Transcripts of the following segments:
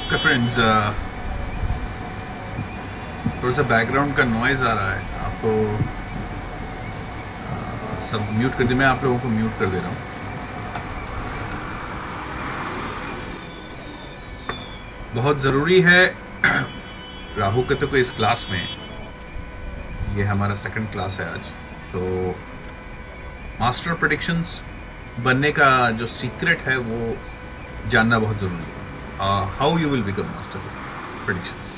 Okay friends, थोड़ा सा background का नॉइज़ आ रहा है आपको। सब म्यूट कर दिया, मैं आप लोगों को म्यूट कर दे रहा हूँ। बहुत ज़रूरी है राहु केतु को इस क्लास में, ये हमारा सेकंड क्लास है आज। सो मास्टर प्रेडिक्शंस बनने का जो सीक्रेट है वो जानना बहुत ज़रूरी है। How you will become master predictions.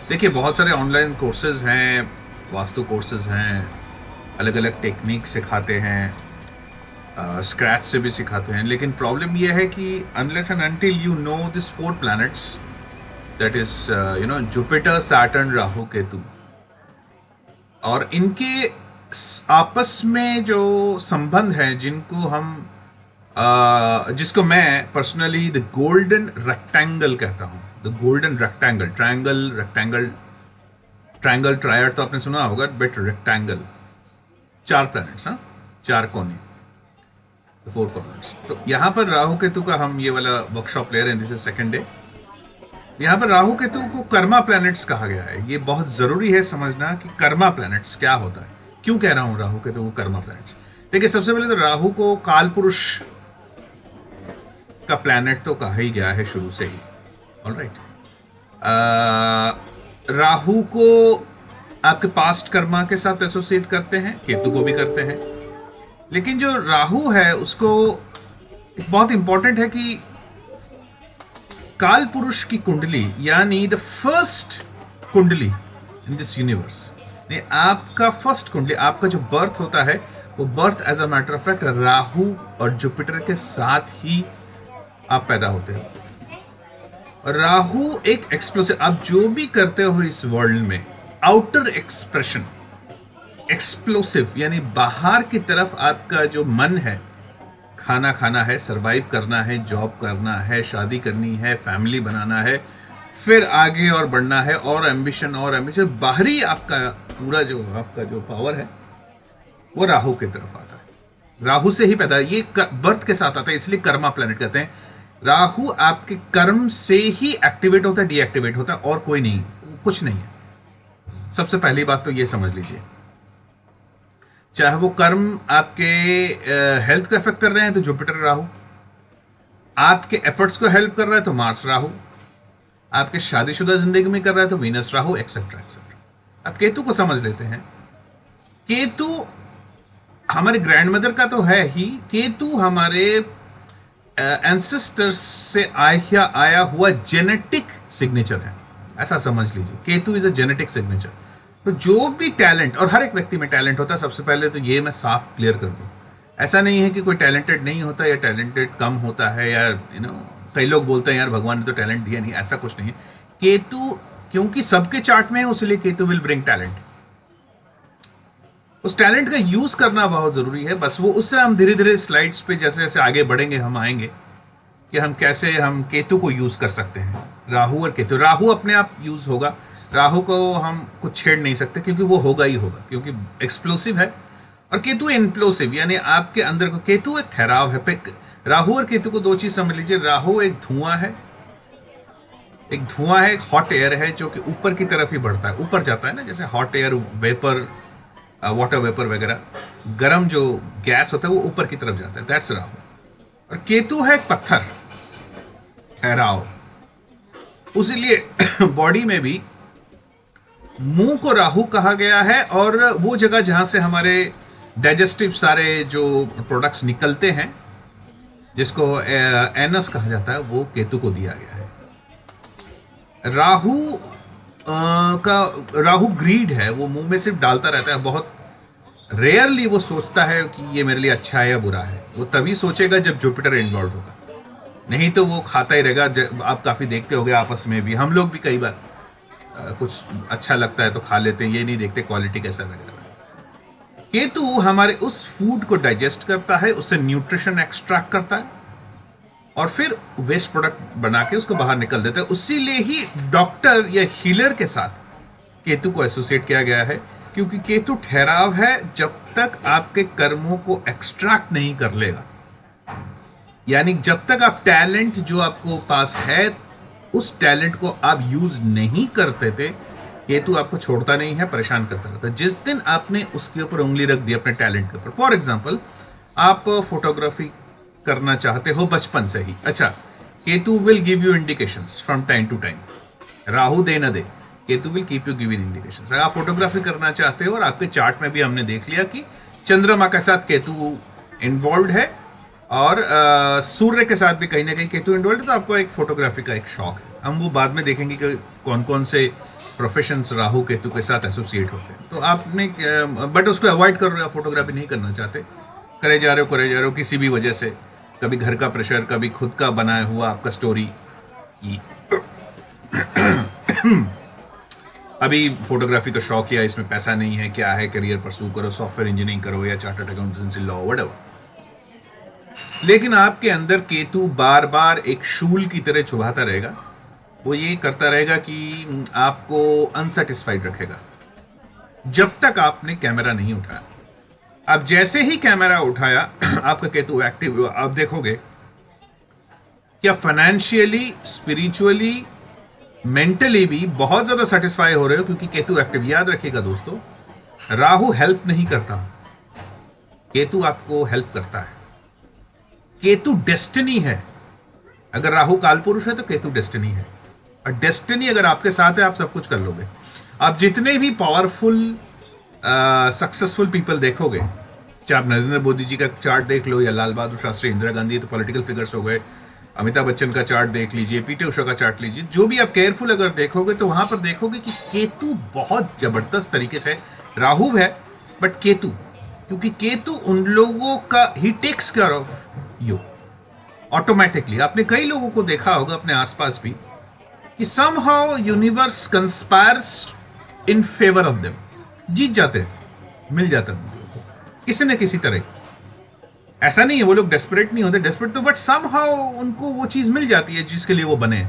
देखिए, बहुत सारे ऑनलाइन कोर्सेज हैं, वास्तु कोर्सेज हैं, अलग अलग टेक्निक सिखाते हैं, स्क्रैच से भी सिखाते हैं। लेकिन प्रॉब्लम यह है कि unless and until you know this four planets, that is Jupiter, Saturn, Rahu, Ketu, और इनके आपस में जो संबंध है, जिनको हम जिसको मैं पर्सनली द गोल्डन रेक्टेंगल कहता हूँ। The golden rectangle, triangle, rectangle, triangle, triad तो आपने सुना होगा, बट रेक्टेंगल, चार प्लैनेट्स, हाँ, चार कोने, फोर कॉर्नर्स। तो यहाँ पर राहु केतु का हम ये वाला वर्कशॉप ले रहे हैं, दिस इज सेकंड डे। यहाँ पर राहु केतु को कर्मा प्लैनेट्स कहा गया है। ये बहुत जरूरी है समझना कि कर्मा प्लैनेट्स क्या होता है। क्यों कह रहा हूँ राहु केतु को कर्मा प्लैनेट्स? देखिए, सबसे पहले तो राहु को काल पुरुष का प्लैनेट तो कहा ही गया है शुरू से ही। ऑलराइट, राहु को आपके पास्ट कर्मा के साथ एसोसिएट करते हैं, केतु को भी करते हैं। लेकिन जो राहु है उसको एक बहुत इंपॉर्टेंट है कि काल पुरुष की कुंडली, यानी the first kundli in this universe, आपका फर्स्ट कुंडली, आपका जो बर्थ होता है, वो birth as a matter of fact Rahu और जुपिटर के साथ ही आप पैदा होते हो। राहु एक एक्सप्लोसिव, आप जो भी करते हो इस वर्ल्ड में, आउटर एक्सप्रेशन, एक्सप्लोसिव, यानी बाहर की तरफ आपका जो मन है, खाना खाना है, सरवाइव करना है, जॉब करना है, शादी करनी है, फैमिली बनाना है, फिर आगे और बढ़ना है, और एम्बिशन और एम्बिशन, बाहरी आपका पूरा जो आपका जो पावर है वो राहु की तरफ आता है। राहु से ही पैदा, ये बर्थ के साथ आता है, इसलिए कर्मा प्लैनेट कहते हैं। राहु आपके कर्म से ही एक्टिवेट होता है, डीएक्टिवेट होता है, और कोई नहीं, कुछ नहीं है। सबसे पहली बात तो ये समझ लीजिए, चाहे वो कर्म आपके हेल्थ को इफेक्ट कर रहे हैं तो जुपिटर राहु, आपके एफर्ट्स को हेल्प कर रहा है तो मार्स राहु, आपके शादीशुदा जिंदगी में कर रहा है तो वीनस राहु, एक्सेट्रा एक्सेट्रा। अब केतु को समझ लेते हैं। केतु हमारे ग्रैंडमदर का तो है ही, केतु हमारे एंसेस्टर्स से आया हुआ जेनेटिक सिग्नेचर है, ऐसा समझ लीजिए। Ketu is a genetic signature. तो जो भी टैलेंट, और हर एक व्यक्ति में टैलेंट होता है, सबसे पहले तो ये मैं साफ क्लियर कर दूं। ऐसा नहीं है कि कोई टैलेंटेड नहीं होता या टैलेंटेड कम होता है, या कई लोग बोलते हैं यार भगवान ने तो टैलेंट दिया नहीं, ऐसा कुछ नहीं है। केतु क्योंकि सबके चार्ट में है, उसलिए केतु विल ब्रिंग टैलेंट। उस टैलेंट का यूज करना बहुत जरूरी है, बस वो उससे हम धीरे धीरे स्लाइड्स पे जैसे जैसे आगे बढ़ेंगे हम आएंगे कि हम कैसे हम केतु को यूज कर सकते हैं। राहु और केतु, राहु अपने आप यूज होगा, राहु को हम कुछ छेड़ नहीं सकते क्योंकि वो होगा ही होगा, क्योंकि एक्सप्लोसिव है, और केतु इम्प्लोसिव, यानी आपके अंदर को, केतु एक ठहराव है। राहु और केतु को दो चीज समझ लीजिए। राहु एक धुआं है, एक हॉट एयर है जो कि ऊपर की तरफ ही बढ़ता है, ऊपर जाता है ना, जैसे hot air, vapour, water vapour वगैरह, गर्म जो गैस होता है वो ऊपर की तरफ जाता है, दैट्स राहु। और केतु है पत्थर, ठहराव। उसीलिए बॉडी में भी मुंह को राहु कहा गया है, और वो जगह जहां से हमारे डाइजेस्टिव सारे जो प्रोडक्ट्स निकलते हैं, जिसको एनस कहा जाता है, वो केतु को दिया गया है। राहु ग्रीड है, वो मुंह में सिर्फ डालता रहता है, बहुत रेयरली वो सोचता है कि ये मेरे लिए अच्छा है या बुरा है। वो तभी सोचेगा जब जुपिटर इन्वॉल्व होगा, नहीं तो वो खाता ही रहेगा। आप काफी देखते होंगे आपस में भी, हम लोग भी कई बार कुछ अच्छा लगता है तो खा लेते हैं, ये नहीं देखते क्वालिटी कैसा लग रहा है। केतु हमारे उस फूड को डाइजेस्ट करता है, उससे न्यूट्रिशन एक्सट्रैक्ट करता है, और फिर वेस्ट प्रोडक्ट बना के उसको बाहर निकल देता है। उसीलिए ही डॉक्टर या हीलर के साथ केतु को एसोसिएट किया गया है, क्योंकि केतु ठहराव है जब तक आपके कर्मों को एक्सट्रैक्ट नहीं कर लेगा। यानी जब तक आप टैलेंट जो आपको पास है उस टैलेंट को आप यूज नहीं करते थे, केतु आपको छोड़ता नहीं है, परेशान करता रहता है। जिस दिन आपने उसके ऊपर उंगली रख दी अपने टैलेंट के ऊपर, फॉर एग्जाम्पल आप फोटोग्राफी करना चाहते हो बचपन से ही, अच्छा, Ketu will give you indications from time to time, Rahu दे ना दे, Ketu will keep you giving indications. अगर आप फोटोग्राफी करना चाहते हो और आपके चार्ट में भी हमने देख लिया कि चंद्रमा के साथ केतु इन्वॉल्व है और सूर्य के साथ भी कहीं ना कहीं केतु इन्वॉल्व है, तो आपको एक फोटोग्राफी का एक शौक है। हम वो बाद में देखेंगे कि कौन कौन से प्रोफेशंस राहु केतु के साथ एसोसिएट होते हैं। तो आपने बट उसको अवॉइड कर रहे हो, आप फोटोग्राफी नहीं करना चाहते, करे जा रहे हो किसी भी वजह से, कभी घर का प्रेशर, कभी खुद का बनाया हुआ आपका स्टोरी की अभी फोटोग्राफी तो शौक है, इसमें पैसा नहीं है, क्या है, करियर परस्यू करो, सॉफ्टवेयर इंजीनियरिंग करो या चार्टर्ड अकाउंटेंसी, लॉ, व्हाटएवर। लेकिन आपके अंदर केतु बार बार एक शूल की तरह चुभाता रहेगा, वो ये करता रहेगा कि आपको अनसेटिस्फाइड रखेगा जब तक आपने कैमरा नहीं उठाया। अब जैसे ही कैमरा उठाया आपका केतु एक्टिव हुआ, आप देखोगे क्या फाइनेंशियली, स्पिरिचुअली, मेंटली भी बहुत ज्यादा सेटिस्फाई हो रहे हो, क्योंकि केतु एक्टिव। याद रखिएगा दोस्तों, राहु हेल्प नहीं करता, केतु आपको हेल्प करता है। केतु डेस्टिनी है, अगर राहु कालपुरुष है तो केतु डेस्टिनी है, और डेस्टिनी अगर आपके साथ है आप सब कुछ कर लोगे। आप जितने भी पावरफुल सक्सेसफुल पीपल देखोगे, चाहे आप नरेंद्र मोदी जी का चार्ट देख लो या लाल बहादुर शास्त्री, इंदिरा गांधी, तो पॉलिटिकल फिगर्स हो गए, अमिताभ बच्चन का चार्ट देख लीजिए, पीटी उषा का चार्ट लीजिए, जो भी आप केयरफुल अगर देखोगे तो वहां पर देखोगे कि केतु बहुत जबरदस्त तरीके से, राहु है बट केतु, क्योंकि केतु उन लोगों का ही takes care of you automatically. आपने कई लोगों को देखा होगा अपने आसपास भी कि somehow universe conspires in favour of them, जीत जाते हैं, मिल जाता है किसी न किसी तरह। ऐसा नहीं है वो लोग डेस्परेट नहीं होते, डेस्परेट तो, बट समहाउ उनको वो चीज मिल जाती है जिसके लिए वो बने।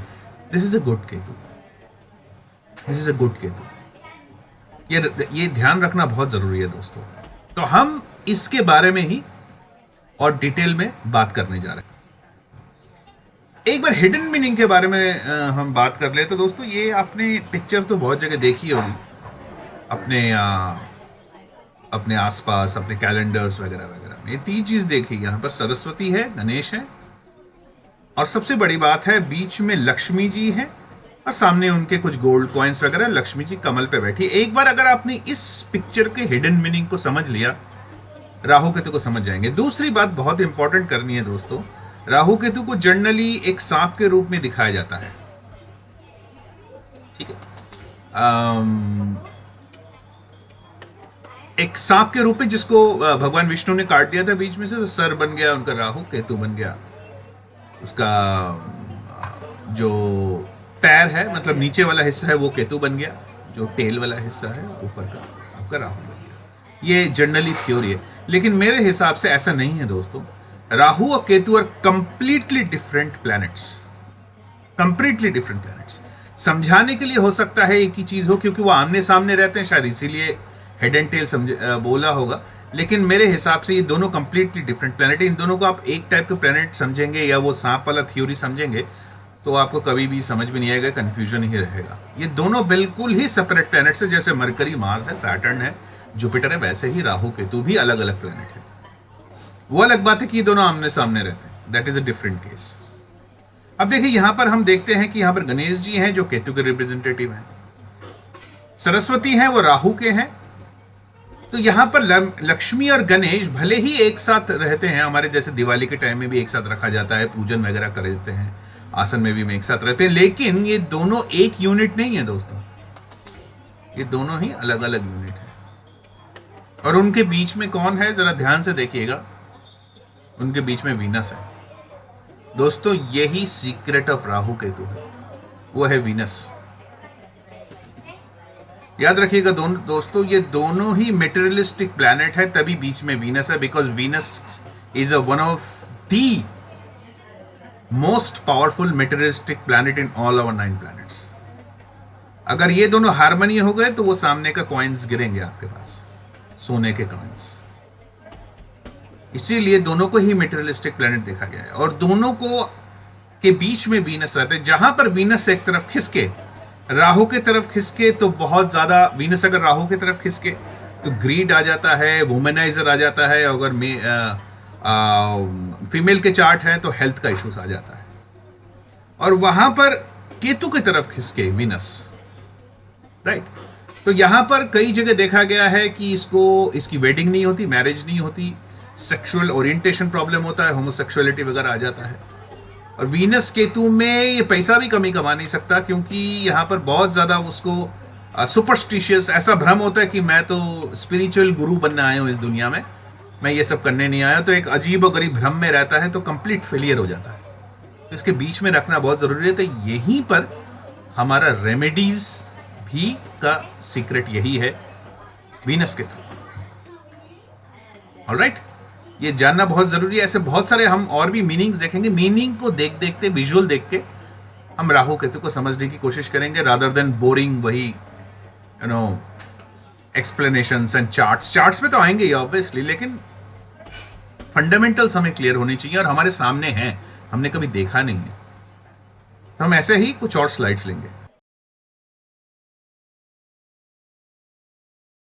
This is a good Ketu, this is a good Ketu. ये ध्यान रखना बहुत जरूरी है दोस्तों। तो हम इसके बारे में ही और डिटेल में बात करने जा रहे हैं। एक बार हिडन मीनिंग के बारे में हम बात कर ले तो दोस्तों, ये आपने पिक्चर तो बहुत जगह देखी होगी, अपने आसपास, अपने कैलेंडर्स वगैरह वगैरह में। ये तीन चीज देखी, यहाँ पर सरस्वती है, गणेश है, और सबसे बड़ी बात है बीच में लक्ष्मी जी है, और सामने उनके कुछ गोल्ड कॉइन्स वगैरह, लक्ष्मी जी कमल पे बैठी। एक बार अगर आपने इस पिक्चर के हिडन मीनिंग को समझ लिया, राहु केतु को समझ जाएंगे। दूसरी बात बहुत इंपॉर्टेंट करनी है दोस्तों, राहु केतु को जनरली एक सांप के रूप में दिखाया जाता है, ठीक है, एक सांप के रूप में जिसको भगवान विष्णु ने काट दिया था बीच में से, तो सर बन गया उनका, राहु केतु बन गया। उसका जो पैर है, मतलब नीचे वाला हिस्सा है, वो केतु बन गया, जो टेल वाला हिस्सा है ऊपर का आपका राहु बन गया। ये जनरली थ्योरी है, लेकिन मेरे हिसाब से ऐसा नहीं है दोस्तों। राहु और Ketu are completely different planets, completely different planets. समझाने के लिए हो सकता है एक ही चीज हो, क्योंकि वो आमने सामने रहते हैं, शायद इसीलिए हेड एंड टेल बोला होगा, लेकिन मेरे हिसाब से ये दोनों कंप्लीटली डिफरेंट प्लैनेट है। इन दोनों को आप एक टाइप के प्लैनेट समझेंगे या वो सांप वाला थ्योरी समझेंगे तो आपको कभी भी समझ में नहीं आएगा, कंफ्यूजन ही रहेगा। ये दोनों बिल्कुल ही सेपरेट प्लैनेट्स है, जैसे मरकरी मार्स है, सैटर्न है, जुपिटर है, वैसे ही राहु केतु भी अलग अलग प्लैनेट है। वो अलग बात है कि ये दोनों आमने सामने रहते हैं, that is a different case. अब देखिए यहां पर हम देखते हैं कि यहां पर गणेश जी हैं जो केतु के रिप्रेजेंटेटिव हैं, सरस्वती हैं वो राहु के हैं। तो यहां पर लक्ष्मी और गणेश भले ही एक साथ रहते हैं, हमारे जैसे दिवाली के टाइम में भी एक साथ रखा जाता है, पूजन वगैरह कर देते हैं, आसन में भी हम एक साथ रहते हैं, लेकिन ये दोनों एक यूनिट नहीं है दोस्तों, ये दोनों ही अलग अलग यूनिट है। और उनके बीच में कौन है, जरा ध्यान से देखिएगा, उनके बीच में वीनस है दोस्तों। यही सीक्रेट ऑफ राहु केतु है, वो है वीनस। याद रखिएगा दोस्तों, ये दोनों ही मेटेरियलिस्टिक प्लैनेट है, तभी बीच में वीनस है, because Venus is one of the most powerful materialistic planet in all our 9 planets. अगर ये दोनों हार्मनी हो गए तो वो सामने का कॉइन्स गिरेंगे आपके पास, सोने के कॉइन्स। इसीलिए दोनों को ही मेटेरियलिस्टिक प्लैनेट देखा गया है, और दोनों को के बीच में वीनस रहते हैं। जहां पर वीनस एक तरफ खिसके, राहु की तरफ खिसके, तो बहुत ज्यादा, वीनस अगर राहु की तरफ खिसके तो ग्रीड आ जाता है, वुमेनाइजर आ जाता है। अगर फीमेल के चार्ट है तो हेल्थ का इश्यूज आ जाता है। और वहां पर केतु की तरफ खिसके वीनस, राइट, तो यहां पर कई जगह देखा गया है कि इसकी वेडिंग नहीं होती, मैरिज नहीं होती, सेक्सुअल ओरिएंटेशन प्रॉब्लम होता है, होमोसेक्सुअलिटी वगैरह आ जाता है। और वीनस केतु में ये पैसा भी कमी कमा नहीं सकता, क्योंकि यहाँ पर बहुत ज़्यादा उसको सुपरस्टिशियस ऐसा भ्रम होता है कि मैं तो स्पिरिचुअल गुरु बनने आया हूँ इस दुनिया में, मैं ये सब करने नहीं आया। तो एक अजीब और गरीब भ्रम में रहता है, तो कंप्लीट फेलियर हो जाता है। तो इसके बीच में रखना बहुत ज़रूरी है। तो यहीं पर हमारा रेमेडीज भी का सीक्रेट यही है, वीनस के थ्रू। ऑलराइट, ये जानना बहुत जरूरी है। ऐसे बहुत सारे हम और भी मीनिंग्स देखेंगे। मीनिंग को देखते, विजुअल देख के हम राहु केतु को समझने की कोशिश करेंगे, रादर देन बोरिंग वही एक्सप्लेनेशंस एंड चार्ट्स पे तो आएंगे ही ऑब्वियसली, लेकिन फंडामेंटल्स हमें क्लियर होनी चाहिए और हमारे सामने हैं, हमने कभी देखा नहीं है। तो हम ऐसे ही कुछ और स्लाइड्स लेंगे।